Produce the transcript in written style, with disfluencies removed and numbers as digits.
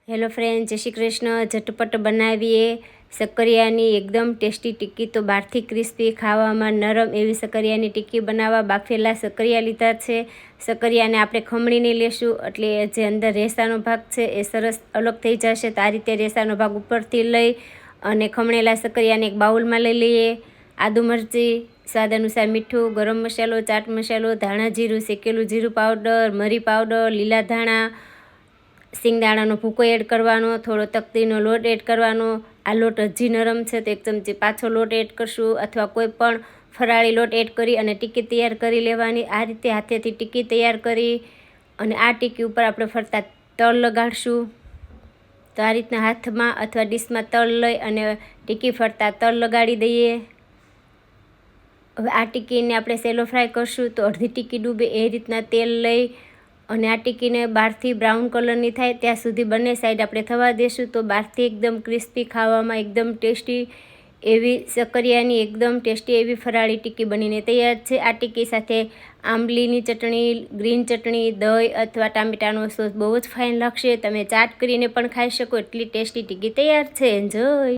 Hello friend, જય શ્રી કૃષ્ણ। ઝટપટ બનાવીએ સક્કરિયાની એકદમ ટેસ્ટી ટિક્કી। તો બહારથી ક્રિસ્પી, ખાવામાં નરમ એવી સક્કરિયાની ટિક્કી બનાવવા બાફેલા સક્કરિયા લીધા છે। સક્કરિયાને આપણે ખમણીને લેશું એટલે જે અંદર રેસાનો ભાગ છે એ સરસ અલગ થઈ જશે। તો આ રીતે રેસાનો ભાગ ઉપરથી લઈ અને ખમણેલા સક્કરિયાને એક બાઉલમાં લઈ લઈએ। આદુ મરચી, સ્વાદ અનુસાર મીઠું, ગરમ મસાલો, ચાટ મસાલો, ધાણા જીરું, શેકેલું જીરું પાવડર, મરી પાવડર, લીલા ધાણા, સિંગદાણાનો ભૂકો એડ કરવાનો, થોડો તકતીનો લોટ એડ કરવાનો। આ લોટ હજી નરમ છે તો 1 ચમચી પાછો લોટ એડ કરશું અથવા કોઈ પણ ફરાળી લોટ એડ કરી અને ટિક્કી તૈયાર કરી લેવાની। આ રીતે હાથેથી ટિક્કી તૈયાર કરી અને આ ટિક્કી ઉપર આપણે ફરતા તલ લગાડશું। તો આ રીતના હાથમાં અથવા ડીશમાં તલ લઈ અને ટિક્કી ફરતા તલ લગાડી દઈએ। હવે આ ટિક્કીને આપણે સેલો ફ્રાય કરશું તો અડધી ટિક્કી ડૂબે એ રીતના તેલ લઈ અને આ ટિક્કીને બહારથી બ્રાઉન કલરની થાય ત્યાં સુધી બંને સાઈડ આપણે થવા દેશું। તો બહારથી એકદમ ક્રિસ્પી, ખાવામાં એકદમ ટેસ્ટી એવી સક્કરિયાની એકદમ ટેસ્ટી એવી ફરાળી ટિક્કી બનીને તૈયાર છે। આ ટિક્કી સાથે આંબલીની ચટણી, ગ્રીન ચટણી, દહીં અથવા ટામેટાનો સોસ બહુ જ ફાઇન લાગશે। તમે ચાટ કરીને પણ ખાઈ શકો, એટલી ટેસ્ટી ટિક્કી તૈયાર છે। એન્જોય।